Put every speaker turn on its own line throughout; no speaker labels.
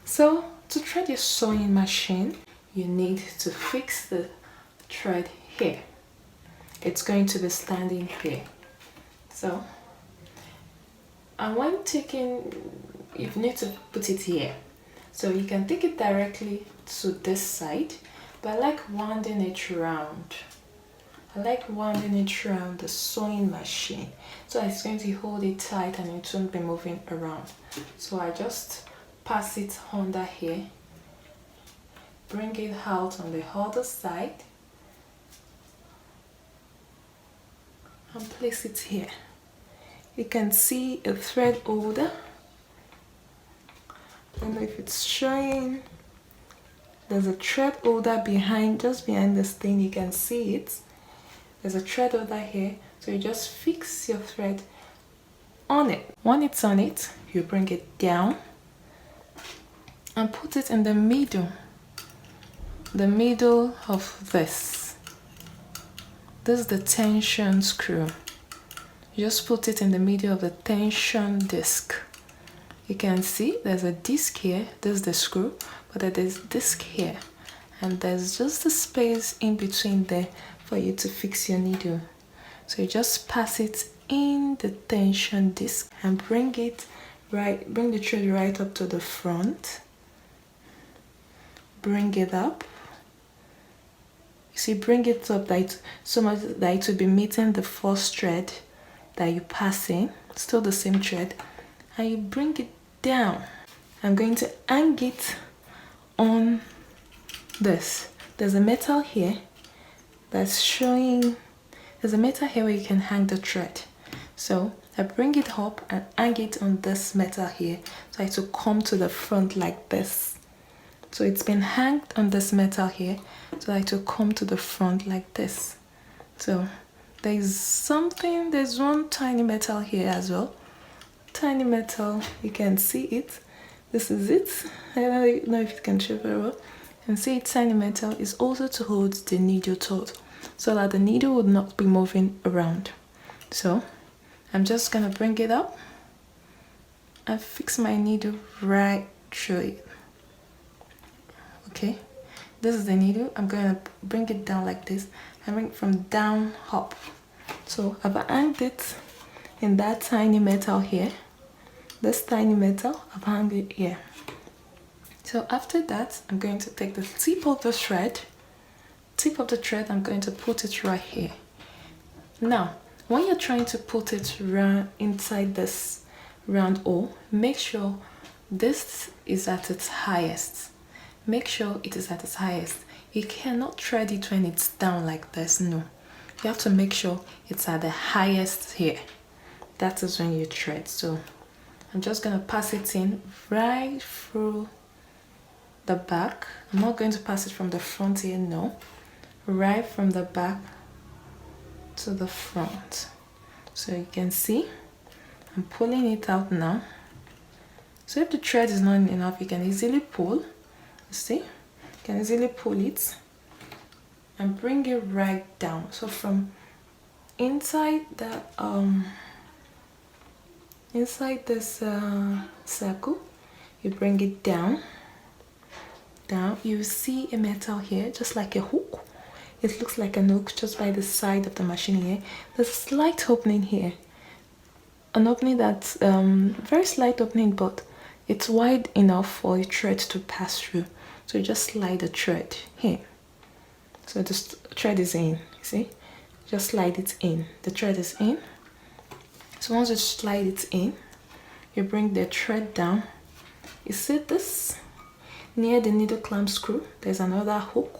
So to thread your sewing machine, you need to fix the thread here. It's going to be standing here. So, and when taking, you need to put it here. So you can take it directly to this side, but I like winding it around. I like winding it around the sewing machine. So it's going to hold it tight and it won't be moving around. So I just pass it under here, bring it out on the other side, and place it here. You can see a thread holder. I don't know if it's showing. There's a thread holder behind, just behind this thing. You can see it. There's a thread holder here. So you just fix your thread on it. When it's on it, you bring it down and put it in the middle of this. This is the tension screw. You just put it in the middle of the tension disc. You can see there's a disc here. This is the screw, but there's a disc here, and there's just a space in between there for you to fix your needle. So you just pass it in the tension disc and bring the thread right up to the front. Bring it up. You see, bring it up so much that it will be meeting the first thread that you pass in, still the same thread, and you bring it down. I'm going to hang it on this. There's a metal here that's showing, there's a metal here where you can hang the thread. So I bring it up and hang it on this metal here, so it will come to the front like this. So it's been hanged on this metal here, so it will come to the front like this. So there's one tiny metal here as well. Tiny metal, you can see it. This is it. I don't know if you can show very well. You can see it, tiny metal is also to hold the needle taut, so that the needle would not be moving around. So I'm just gonna bring it up and fix my needle right through it. Okay, this is the needle. I'm gonna bring it down like this and bring it from down up. So I've hanged it in that tiny metal here. This tiny metal, I've hung it here. So after that, I'm going to take the tip of the thread. I'm going to put it right here. Now, when you're trying to put it inside this round hole, make sure this is at its highest. Make sure it is at its highest. You cannot thread it when it's down like this, no. You have to make sure it's at the highest here. That is when you thread. So I'm just gonna pass it in right through the back. I'm not going to pass it from the front here, no. Right from the back to the front. So you can see I'm pulling it out now. So if the thread is not enough, you can easily pull. See, you can easily pull it and bring it right down. So from inside the inside this circle, you bring it down. You see a metal here, just like a hook. It looks like an hook just by the side of the machine here. There's a slight opening here, an opening that's very slight opening, but it's wide enough for a thread to pass through. So you just slide the thread here. So the thread is in, see? Just slide it in. The thread is in. So once you slide it in, you bring the thread down. You see this? Near the needle clamp screw, there's another hook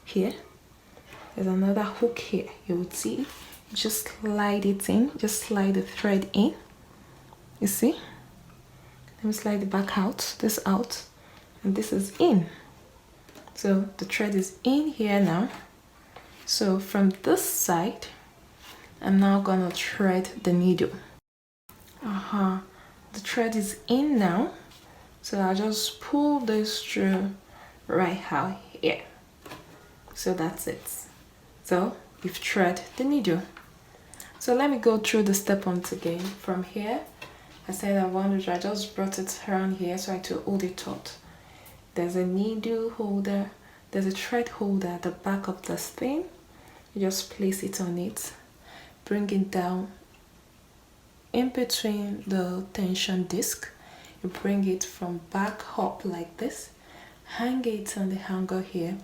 here. There's another hook here. You would see, you just slide it in. Just slide the thread in. You see? Let me slide it back out. This out. And this is in. So the thread is in here now. So from this side, I'm now gonna thread the needle. The thread is in now. So I'll just pull this through right out here. So that's it. So you've thread the needle. So let me go through the step once again. From here, I said I just brought it around here so I to hold it taut. there's a needle holder, there's a thread holder at the back of this thing. You just place it on it, bring it down in between the tension disc. You bring it from back up like this, hang it on the hanger here,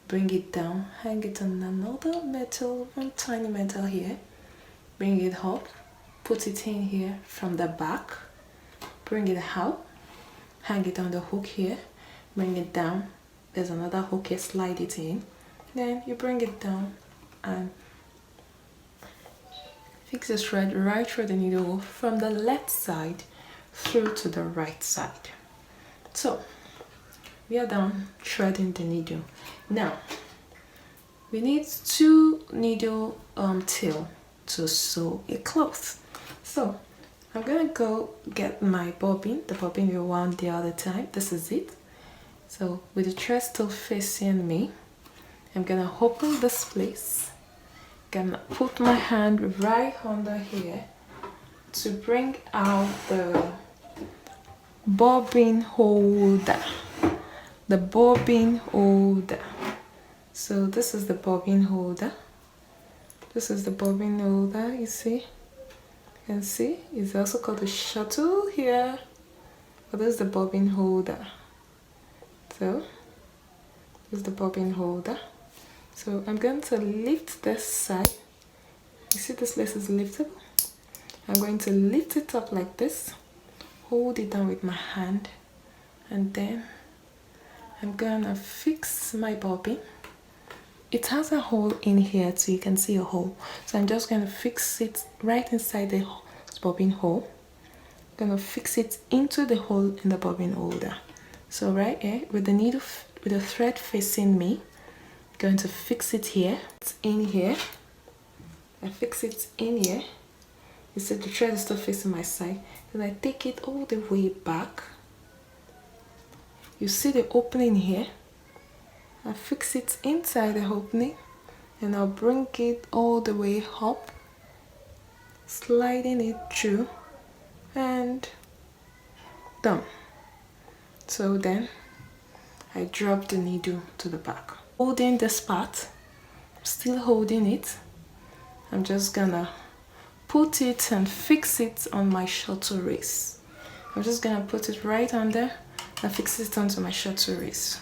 bring it down, hang it on another metal, one tiny metal here, bring it up, put it in here from the back, bring it out, hang it on the hook here, bring it down, there's another hook here, slide it in, then you bring it down and fix the thread right through the needle from the left side through to the right side. So we are done threading the needle. Now we need 2 needle tail to sew a cloth. So I'm gonna go get my bobbin, the bobbin we wound the other time. This is it. So with the thread still facing me, I'm gonna open this place, gonna put my hand right under here to bring out the bobbin holder. The bobbin holder. So this is the bobbin holder. This is the bobbin holder, you see? You can see it's also called a shuttle here. But this is the bobbin holder. So this is the bobbin holder. So I'm going to lift this side. You see this lace is liftable? I'm going to lift it up like this, hold it down with my hand, and then I'm gonna fix my bobbin. It has a hole in here so you can see a hole. So I'm just gonna fix it right inside the bobbin hole. I'm gonna fix it into the hole in the bobbin holder. So right here with the needle, with the thread facing me, I'm going to fix it here. It's in here. I fix it in here. You see the thread is still facing my side. Then I take it all the way back. You see the opening here. I fix it inside the opening and I'll bring it all the way up, sliding it through and done. So then I drop the needle to the back. Holding this part, still holding it, I'm just gonna put it and fix it on my shuttle race. I'm just gonna put it right under and fix it onto my shuttle race.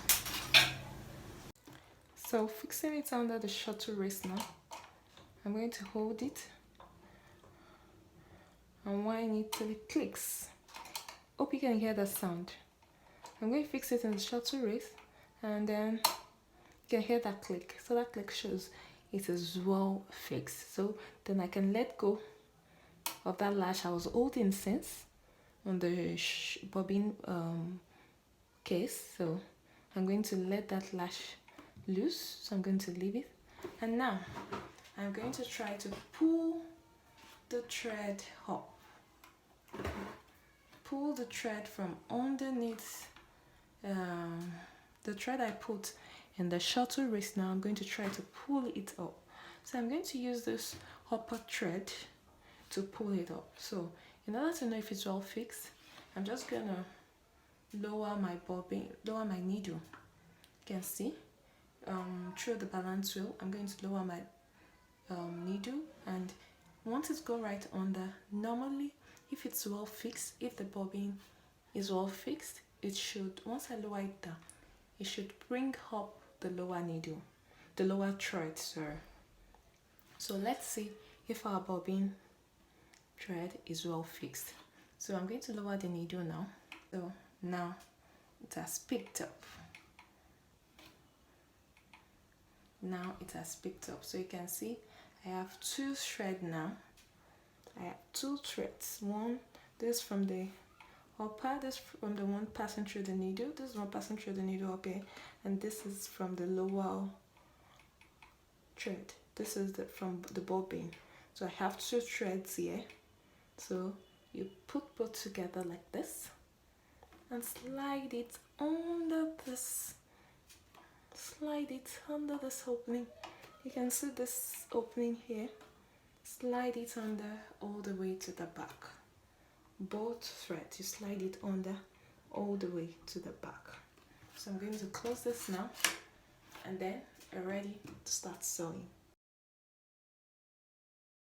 So fixing it under the shuttle race now, I'm going to hold it and wind it till it clicks. Hope you can hear that sound. I'm going to fix it in the shuttle race and then you can hear that click. So that click shows it is well fixed. So then I can let go of that lash I was holding since on the bobbin case. So I'm going to let that lash loose, so I'm going to leave it, and now I'm going to try to pull the thread up. Pull the thread from underneath the thread I put in the shuttle race. Now I'm going to try to pull it up. So I'm going to use this upper thread to pull it up. So in order to know if it's well fixed, I'm just gonna lower my bobbin, lower my needle. You can see through the balance wheel, I'm going to lower my needle, and once it's go right under, normally if it's well fixed, if the bobbin is well fixed, it should, once I lower it down, it should bring up the lower needle, the lower thread, sorry. So let's see if our bobbin thread is well fixed. So I'm going to lower the needle now. So now it has picked up. Now it has picked up. So you can see I have 2 threads now. I have 2 threads. One, this from the upper, this from the one passing through the needle. This is one passing through the needle up here, and this is from the lower thread. This is from the bobbin. So I have 2 threads here. So you put both together like this and slide it under this. Slide it under this opening. You can see this opening here. Slide it under all the way to the back. Both threads, you slide it under all the way to the back. So I'm going to close this now, and then we're ready to start sewing.